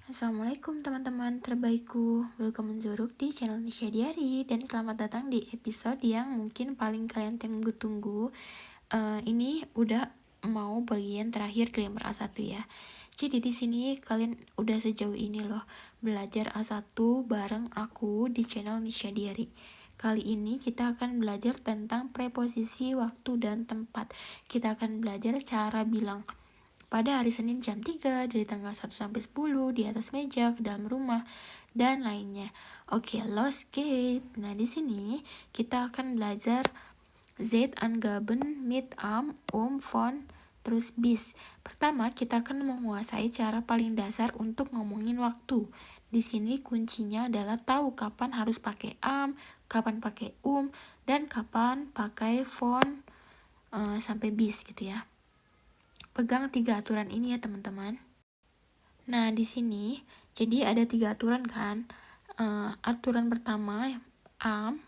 Assalamualaikum teman-teman terbaikku. Welcome Zuruk di channel Nisha Diary. Dan selamat datang di episode yang mungkin paling kalian tunggu-tunggu. Ini udah mau bagian terakhir grammar A1 ya. Jadi di sini kalian udah sejauh ini loh belajar A1 bareng aku di channel Nisha Diary. Kali ini kita akan belajar tentang preposisi, waktu, dan tempat. Kita akan belajar cara bilang pada hari Senin jam 3, dari tanggal 1 sampai 10, di atas meja, ke dalam rumah, dan lainnya. Oke, lost gate. Nah, di sini kita akan belajar Z, angaben, mit, am, von, terus bis. Pertama, kita akan menguasai cara paling dasar untuk ngomongin waktu. Di sini kuncinya adalah tahu kapan harus pakai am, kapan pakai dan kapan pakai von sampai bis gitu ya. Pegang 3 aturan ini ya teman-teman. Nah di sini jadi ada 3 aturan kan. Aturan pertama am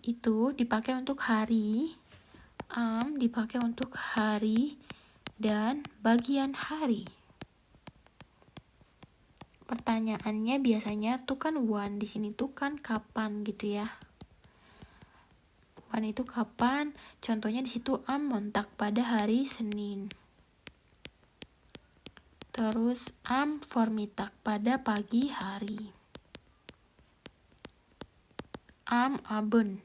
itu dipakai untuk hari, am dipakai untuk hari dan bagian hari. Pertanyaannya biasanya tuh kan when, di sini tuh kan kapan gitu ya. When itu kapan? Contohnya di situ am montak pada hari Senin. Terus am vormittag pada pagi hari. Am abend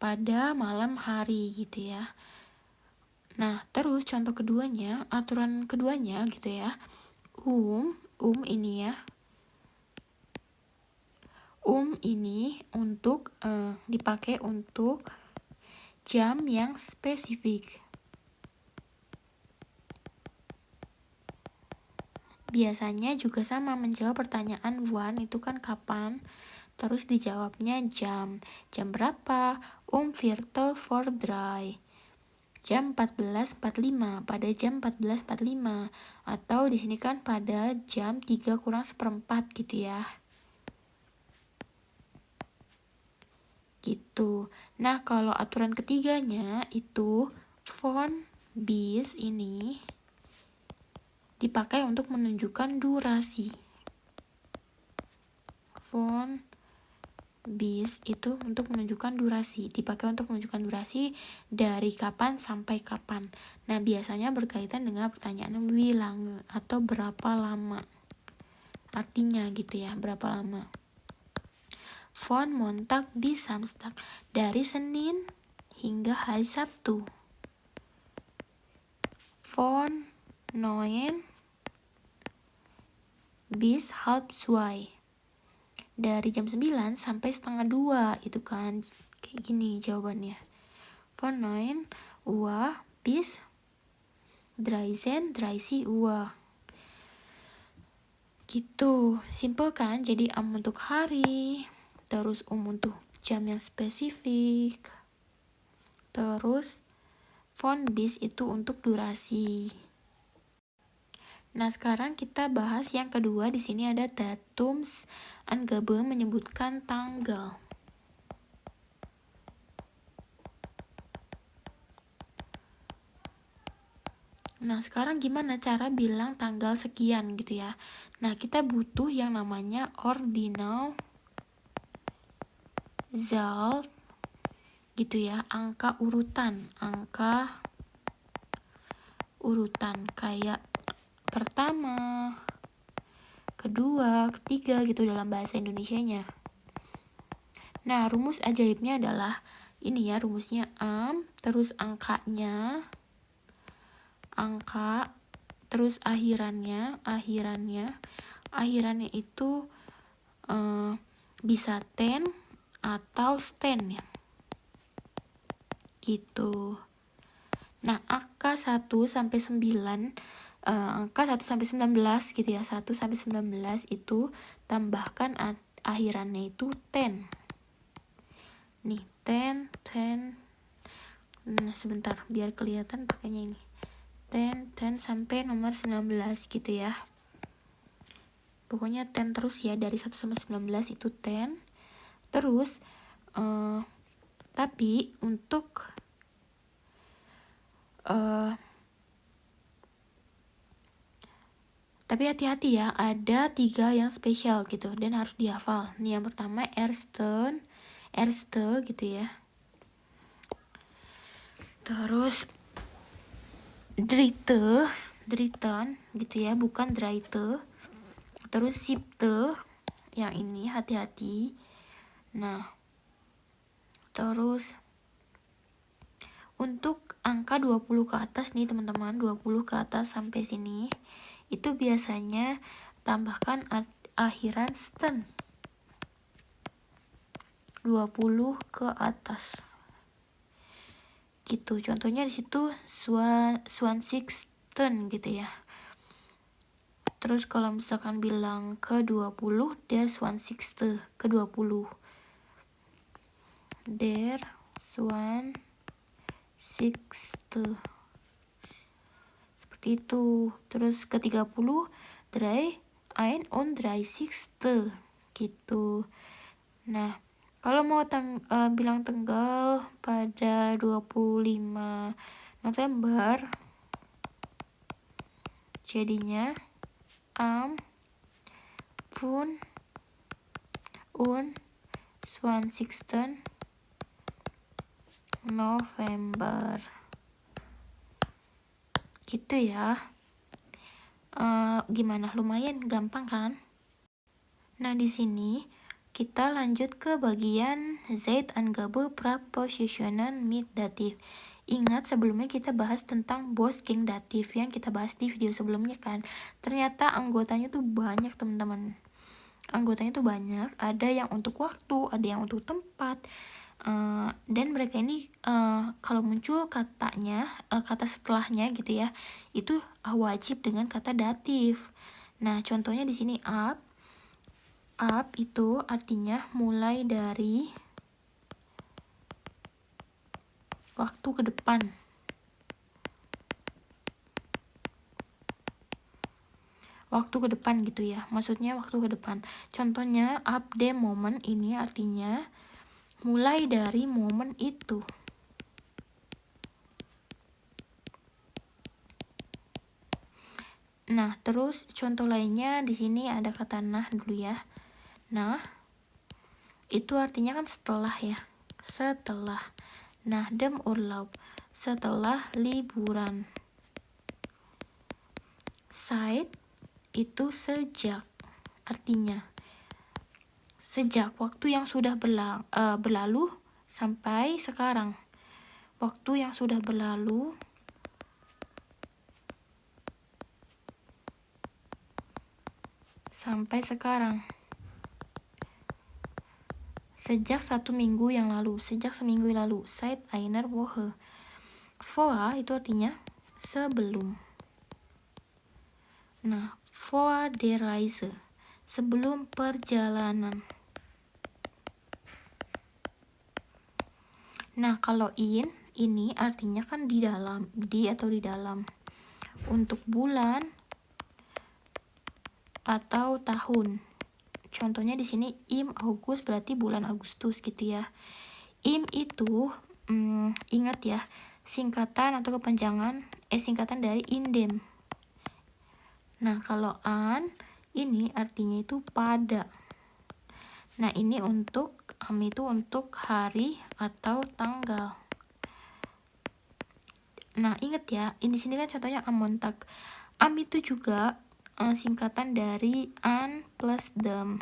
pada malam hari gitu ya. Nah, terus contoh keduanya, aturan keduanya gitu ya. Ini ya. Ini untuk dipakai untuk jam yang spesifik. Biasanya juga sama menjawab pertanyaan when itu kan kapan, terus dijawabnya jam berapa, viertel voor drie, jam 14.45, pada jam 14.45, atau di sini kan pada jam 3 kurang seperempat gitu ya. Gitu. Nah, kalau aturan ketiganya itu von bis ini dipakai untuk menunjukkan durasi. Von bis itu untuk menunjukkan durasi, dipakai untuk menunjukkan durasi dari kapan sampai kapan. Nah, biasanya berkaitan dengan pertanyaan bilang atau berapa lama. Artinya gitu ya, berapa lama. Von Montag bis Samstag, dari Senin hingga hari Sabtu. Von 9 bis halb 2, dari jam 9 sampai setengah 2, itu kan kayak gini jawabannya. Von 9 Uhr bis 13:30 Uhr. Gitu, simple kan? Jadi am untuk hari, terus untuk jam yang spesifik, terus von bis itu untuk durasi. Nah, sekarang kita bahas yang kedua. Di sini ada datums angabe, menyebutkan tanggal. Nah, sekarang gimana cara bilang tanggal sekian gitu ya. Nah, kita butuh yang namanya ordinal zaal gitu ya, angka urutan kayak pertama, kedua, ketiga gitu dalam bahasa Indonesianya. Nah, rumus ajaibnya adalah ini ya, rumusnya am, terus angka, terus akhirannya itu bisa 10 atau stand ya. Gitu. Nah, angka 1 sampai 9, angka 1 sampai 19 gitu ya, 1 sampai 19 itu tambahkan akhirannya itu 10. Nih, 10. Nah, sebentar biar kelihatan pakainya ini. 10 sampai nomor 19 gitu ya. Pokoknya 10 terus ya, dari 1 sampai 19 itu 10. Terus tapi untuk Tapi hati-hati ya, ada 3 yang spesial gitu dan harus dihafal. Nih yang pertama erste gitu ya. Terus dritten gitu ya, bukan dreite. Terus siebte, yang ini hati-hati. Nah, terus untuk angka 20 ke atas nih teman-teman, 20 ke atas sampai sini, itu biasanya tambahkan akhiran sten. 20 ke atas. Gitu. Contohnya di situ swanzigsten gitu ya. Terus kalau misalkan bilang ke 20, der swanzigste, ke 20. Der swanzigste. Seperti itu. Terus ke 30, drei einunddreißigste gitu. Nah, kalau mau bilang tanggal pada 25 November, jadinya am fun un 20. November gitu ya. Gimana, lumayan gampang kan? Nah, di sini kita lanjut ke bagian Zeitangabe Präpositionen mit Dativ. Ingat sebelumnya kita bahas tentang Bosking Dativ yang kita bahas di video sebelumnya kan. Ternyata anggotanya tuh banyak teman-teman. Anggotanya tuh banyak, ada yang untuk waktu, ada yang untuk tempat. Dan mereka ini kalau muncul katanya, kata setelahnya gitu ya, itu wajib dengan kata datif. Nah, contohnya di sini up itu artinya mulai dari waktu ke depan. Waktu ke depan gitu ya, maksudnya waktu ke depan. Contohnya up the moment ini artinya mulai dari momen itu. Nah, terus contoh lainnya di sini ada kata nah dulu ya. Nah, itu artinya kan setelah ya. Setelah. Nah, dem urlaub. Setelah liburan. Seit itu sejak. Artinya sejak waktu yang sudah berlalu sampai sekarang. Waktu yang sudah berlalu sampai sekarang. Sejak 1 minggu yang lalu. Sejak seminggu lalu. Seit einer Woche. Vor itu artinya sebelum. Nah, vor der Reise. Sebelum perjalanan. Nah, kalau ini artinya kan di dalam, di atau di dalam. Untuk bulan atau tahun. Contohnya di sini im August berarti bulan Agustus gitu ya. Im itu ingat ya, singkatan atau kepanjangan singkatan dari indem. Nah, kalau an ini artinya itu pada. Nah, ini untuk itu untuk hari atau tanggal. Nah, ingat ya, ini sini kan contohnya amontag. Am itu juga singkatan dari an plus dem.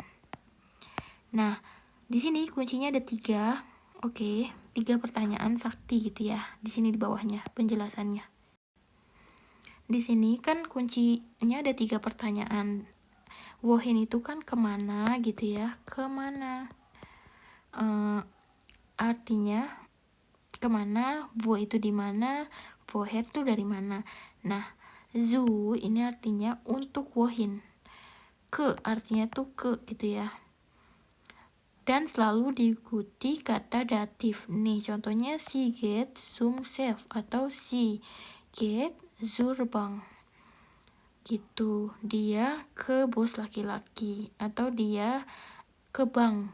Nah, di sini kuncinya ada 3. Oke, 3 pertanyaan sakti gitu ya. Di sini di bawahnya penjelasannya. Di sini kan kuncinya ada 3 pertanyaan. Wohin itu kan kemana gitu ya, kemana. Artinya kemana, wo itu di mana, woher itu dari mana. Nah, zu ini artinya untuk wohin. Ke artinya tuh ke gitu ya. Dan selalu diikuti kata datif. Nih, contohnya sie geht zum Chef atau sie geht zur Bank. Gitu. Dia ke bos laki-laki atau dia ke bank.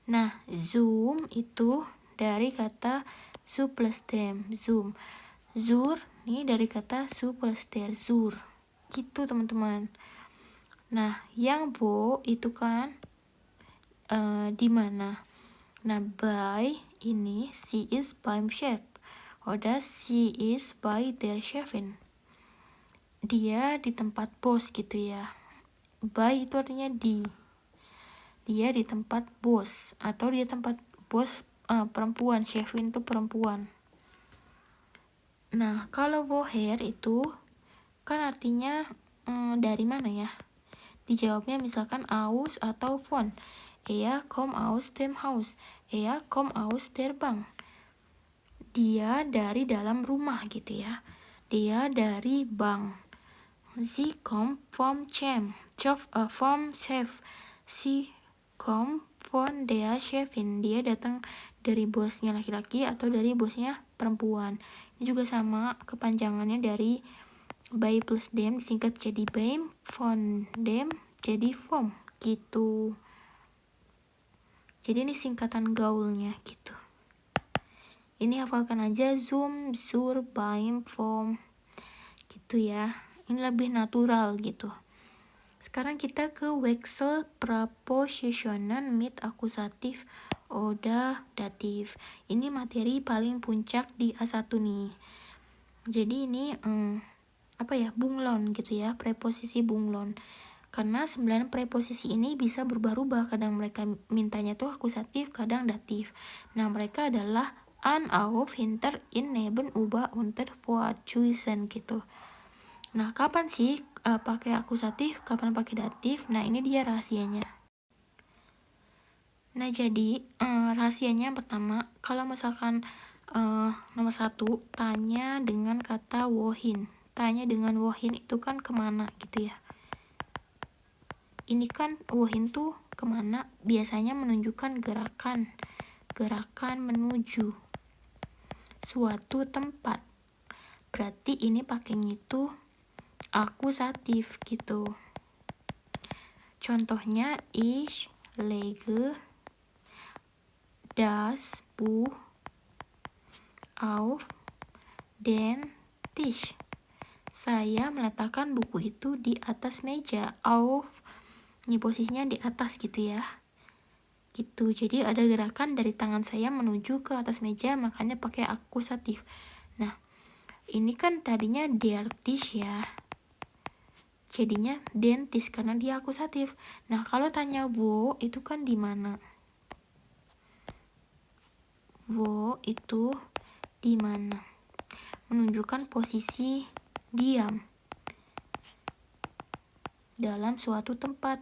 Nah, zoom itu dari kata zu plus dem, zoom. Zur ini dari kata zu plus der, zur. gitu teman-teman. Nah, yang wo itu kan di mana? Nah, by ini she is by chef. Oda she is by their chefin. Dia di tempat bos gitu ya. By itu artinya di. Dia di tempat bos atau dia tempat bos perempuan. Chefin itu perempuan. Nah, kalau woher itu kan artinya dari mana ya? Dijawabnya misalkan aus atau von. Er kom aus dem Haus. Er kom aus der Bank. Dia dari dalam rumah gitu ya. Dia dari bank. Sie kommt vom Chef. Sie kommt von der Chefin. Dia datang dari bosnya laki-laki atau dari bosnya perempuan. Ini juga sama kepanjangannya dari by plus dem disingkat jadi beim, von dem jadi vom gitu. Jadi ini singkatan gaulnya gitu. Ini hafalkan aja zum, zur, beim, vom gitu ya. Ini lebih natural gitu. Sekarang kita ke Wechsel Prepositionen mit akusatif oder datif. Ini materi paling puncak di A1 nih. Jadi ini bunglon gitu ya, preposisi bunglon. Karena 9 preposisi ini bisa berubah-ubah. Kadang mereka mintanya tuh akusatif, kadang datif. Nah, mereka adalah an, auf, hinter, in, neben, über, unter, vor, zuissen gitu. Nah, kapan sih pakai akusatif, kapan pakai datif? Nah, ini dia rahasianya. Nah, jadi rahasianya yang pertama, kalau misalkan nomor 1, tanya dengan kata wohin. Tanya dengan wohin itu kan kemana gitu ya. Ini kan wohin tuh kemana, biasanya menunjukkan gerakan menuju suatu tempat. Berarti ini pakainya itu akusatif gitu. Contohnya ich lege das Buch auf den Tisch. Saya meletakkan buku itu di atas meja. Auf, ini posisinya di atas gitu ya. Gitu. Jadi ada gerakan dari tangan saya menuju ke atas meja, makanya pakai akusatif. Nah, ini kan tadinya der Tisch ya. Jadinya dentis karena dia akusatif. Nah, kalau tanya wo itu kan di mana? Wo itu di mana? Menunjukkan posisi diam dalam suatu tempat.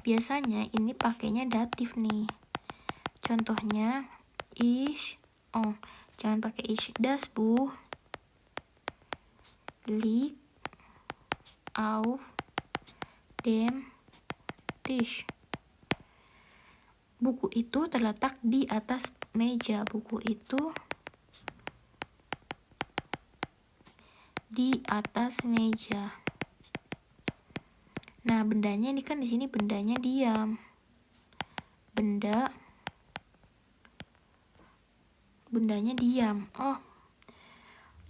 Biasanya ini pakainya datif nih. Contohnya ich, jangan pakai ich. Das Buch liegt auf dem Tisch. Buku itu terletak di atas meja. Buku itu di atas meja. Nah, bendanya ini kan di sini bendanya diam. Bendanya diam. Oh,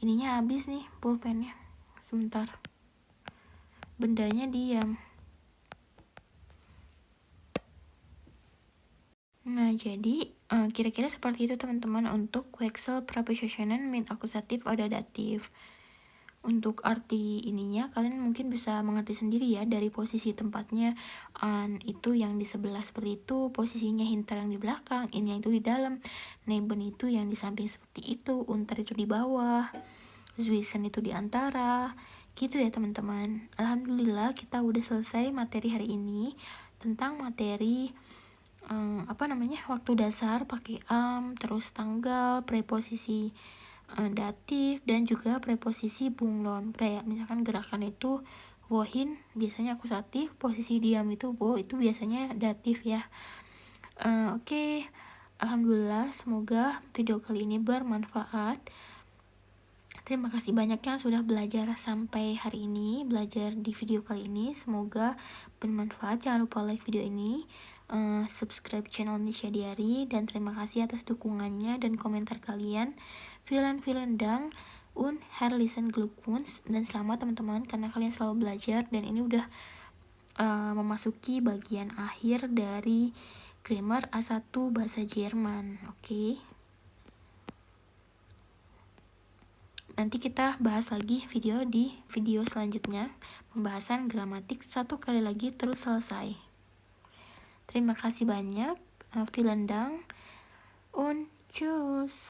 ininya habis nih pulpennya. Sebentar. Bendanya diam. Nah, jadi kira-kira seperti itu teman-teman untuk Wechsel Prepositionen mit akusatif oder datif. Untuk arti ininya kalian mungkin bisa mengerti sendiri ya, dari posisi tempatnya. An itu yang di sebelah seperti itu, posisinya hinter yang di belakang, ini yang itu di dalam, neben itu yang di samping seperti itu, unter itu di bawah, Zwischen itu di antara, gitu ya teman-teman. Alhamdulillah kita udah selesai materi hari ini tentang materi waktu dasar pakai terus tanggal, preposisi datif, dan juga preposisi bunglon. Kayak misalkan gerakan itu wohin biasanya akusatif, posisi diam itu wo itu biasanya datif ya. Oke. Alhamdulillah, semoga video kali ini bermanfaat. Terima kasih banyak yang sudah belajar sampai hari ini, belajar di video kali ini. Semoga bermanfaat. Jangan lupa like video ini, subscribe channel Nisha Diary, dan terima kasih atas dukungannya dan komentar kalian. Vielen Dank. und herzlichen Glückwunsch, dan selamat teman-teman karena kalian selalu belajar, dan ini udah memasuki bagian akhir dari grammar A1 bahasa Jerman. Oke. Nanti kita bahas lagi di video selanjutnya, pembahasan gramatik satu kali lagi terus selesai. Terima kasih banyak. Vielen Dank und tschüss.